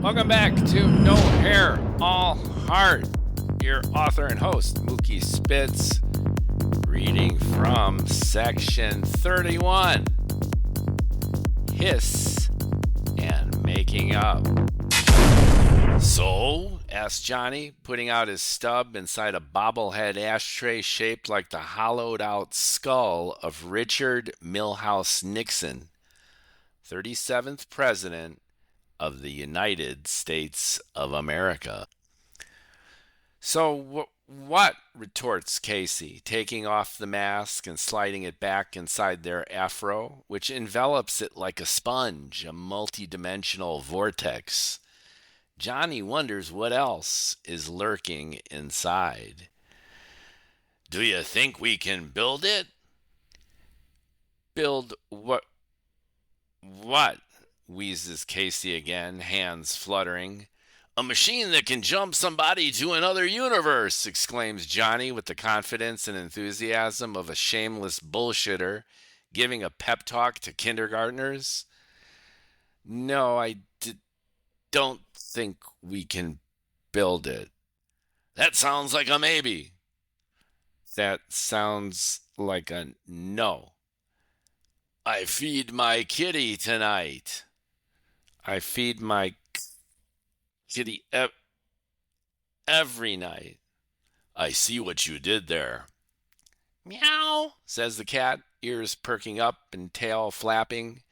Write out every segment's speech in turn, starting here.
Welcome back to No Hair, All Heart. Your author and host, Mookie Spitz, reading from section 31, Hiss and Making Up. So, asked Jonnie, putting out his stub inside a bobblehead ashtray shaped like the hollowed-out skull of Richard Milhouse Nixon, 37th President of the United States of America. So what, retorts Casey, taking off the mask and sliding it back inside their afro, which envelops it like a sponge, a multi-dimensional vortex. Jonnie wonders what else is lurking inside. Do you think we can build it? Build what? What? Wheezes Casey again, hands fluttering. A machine that can jump somebody to another universe, exclaims Jonnie with the confidence and enthusiasm of a shameless bullshitter giving a pep talk to kindergartners. No, don't think we can build it. That sounds like a maybe. That sounds like a no. I feed my kitty tonight. I feed my kitty every night. I see what you did there. Meow, says the cat, ears perking up and tail flapping,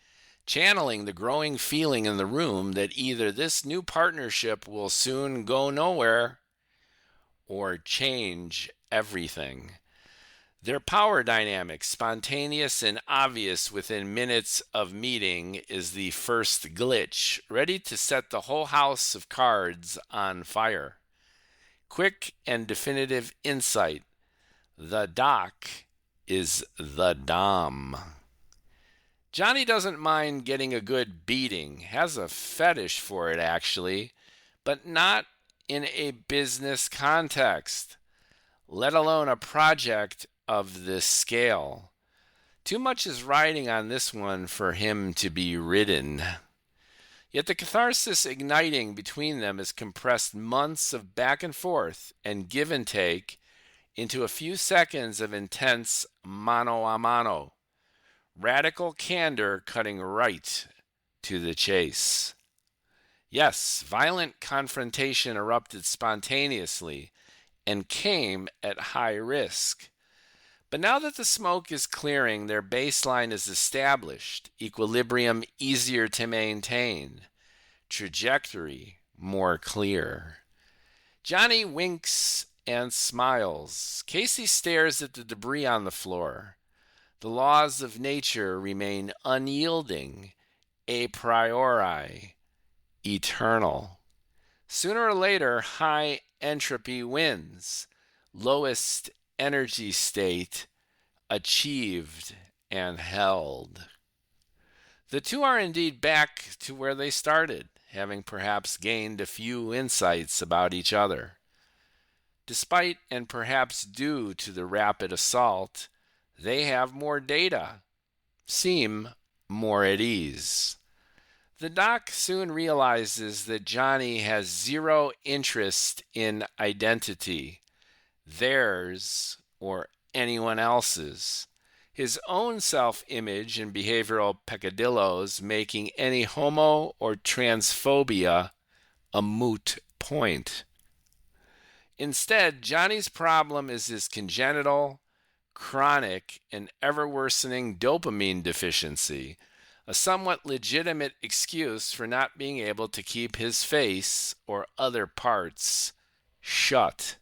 channeling the growing feeling in the room that either this new partnership will soon go nowhere or change everything. Their power dynamic, spontaneous and obvious within minutes of meeting, is the first glitch, ready to set the whole house of cards on fire. Quick and definitive insight. The doc is the dom. Jonnie doesn't mind getting a good beating, has a fetish for it actually, but not in a business context, let alone a project of this scale. Too much is riding on this one for him to be ridden. Yet the catharsis igniting between them has compressed months of back and forth and give and take into a few seconds of intense mano a mano. Radical candor cutting right to the chase. Yes, violent confrontation erupted spontaneously and came at high risk. But now that the smoke is clearing, their baseline is established, equilibrium easier to maintain, trajectory more clear. Jonnie winks and smiles. Casey stares at the debris on the floor. The laws of nature remain unyielding, a priori, eternal. Sooner or later, high entropy wins. Lowest energy state achieved and held. The two are indeed back to where they started, having perhaps gained a few insights about each other. Despite and perhaps due to the rapid assault, they have more data, seem more at ease. The doc soon realizes that Jonnie has zero interest in identity, theirs or anyone else's. His own self-image and behavioral peccadillos making any homo or transphobia a moot point. Instead, Jonnie's problem is his congenital, chronic, and ever-worsening dopamine deficiency, a somewhat legitimate excuse for not being able to keep his face or other parts shut.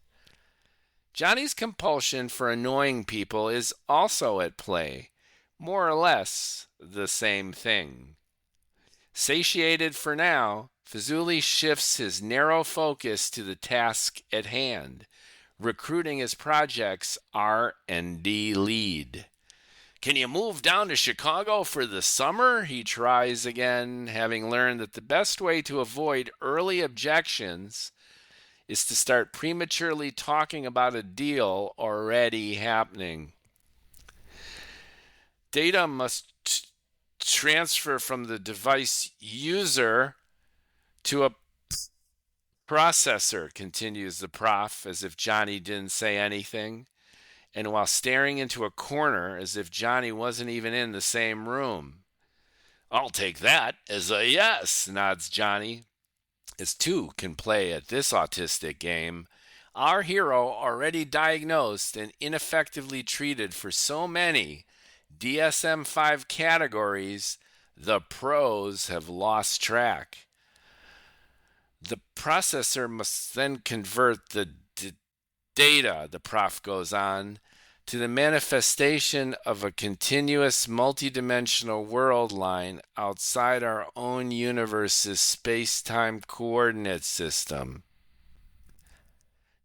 Jonnie's compulsion for annoying people is also at play, more or less the same thing. Satiated for now, Fazoolie shifts his narrow focus to the task at hand, recruiting his project's R&D lead. Can you move down to Chicago for the summer? He tries again, having learned that the best way to avoid early objections is to start prematurely talking about a deal already happening. Data must transfer from the device user to a Processor, continues the prof, as if Jonnie didn't say anything, and while staring into a corner as if Jonnie wasn't even in the same room. I'll take that as a yes, nods Jonnie, as two can play at this autistic game. Our hero, already diagnosed and ineffectively treated for so many DSM 5 categories, the pros have lost track. The processor must then convert the data, the prof goes on, to the manifestation of a continuous multidimensional world line outside our own universe's space-time coordinate system.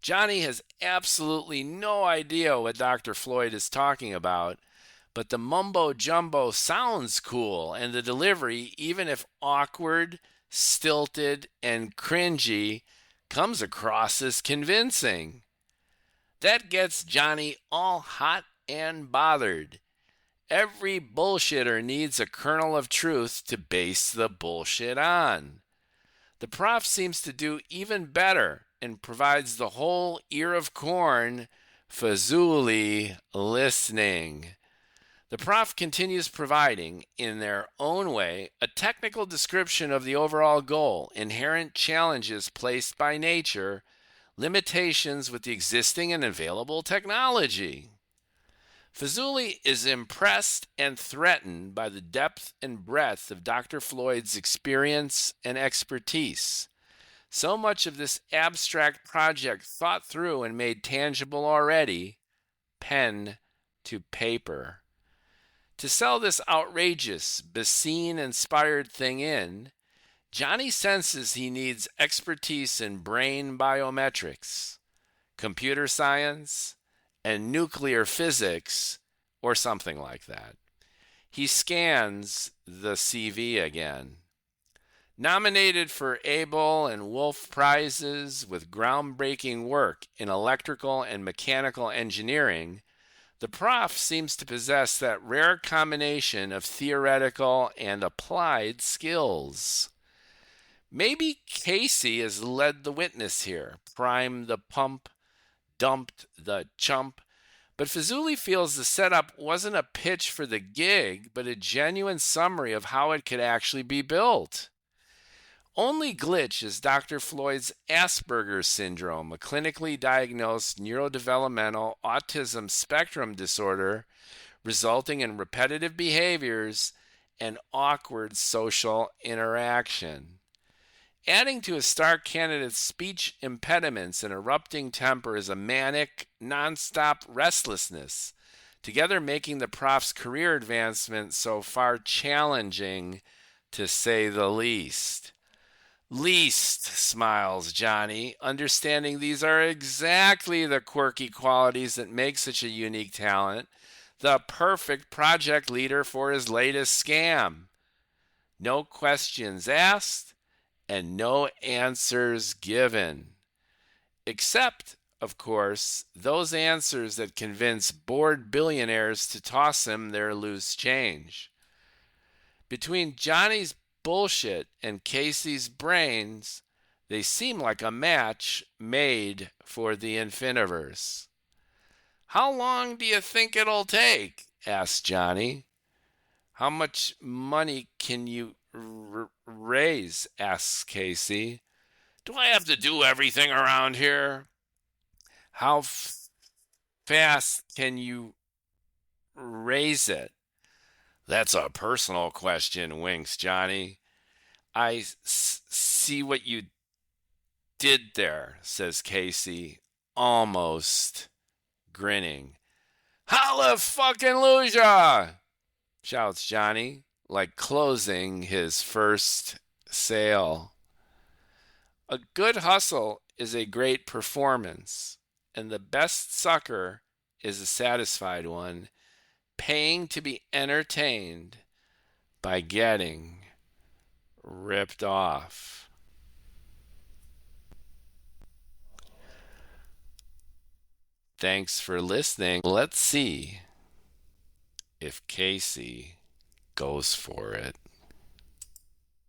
Jonnie has absolutely no idea what Dr. Floyd is talking about, but the mumbo jumbo sounds cool, and the delivery, even if awkward, stilted, and cringy, comes across as convincing. That gets Jonnie all hot and bothered. Every bullshitter needs a kernel of truth to base the bullshit on. The prof seems to do even better and provides the whole ear of corn, Fazoolie listening. The prof continues providing, in their own way, a technical description of the overall goal, inherent challenges placed by nature, limitations with the existing and available technology. Fazoolie is impressed and threatened by the depth and breadth of Dr. Floyd's experience and expertise. So much of this abstract project thought through and made tangible already, pen to paper. To sell this outrageous, Basine-inspired thing in, Jonnie senses he needs expertise in brain biometrics, computer science, and nuclear physics, or something like that. He scans the CV again. Nominated for Abel and Wolf Prizes with groundbreaking work in electrical and mechanical engineering, the prof seems to possess that rare combination of theoretical and applied skills. Maybe Casey has led the witness here, primed the pump, dumped the chump, but Fazoolie feels the setup wasn't a pitch for the gig, but a genuine summary of how it could actually be built. Only glitch is Dr. Floyd's Asperger's syndrome, a clinically diagnosed neurodevelopmental autism spectrum disorder resulting in repetitive behaviors and awkward social interaction. Adding to a star candidate's speech impediments and erupting temper is a manic, nonstop restlessness, together making the prof's career advancement so far challenging, to say the least. Least, smiles Jonnie, understanding these are exactly the quirky qualities that make such a unique talent, the perfect project leader for his latest scam. No questions asked, and no answers given. Except, of course, those answers that convince bored billionaires to toss him their loose change. Between Jonnie's bullshit and Casey's brains, they seem like a match made for the Infiniverse. How long do you think it'll take? Asked Jonnie. How much money can you raise? Asks Casey. Do I have to do everything around here? How fast can you raise it? That's a personal question, winks Jonnie. I see what you did there, says Casey, almost grinning. Hallelujah! Shouts Jonnie, like closing his first sale. A good hustle is a great performance, and the best sucker is a satisfied one, paying to be entertained by getting ripped off. Thanks for listening. Let's see if Casey goes for it.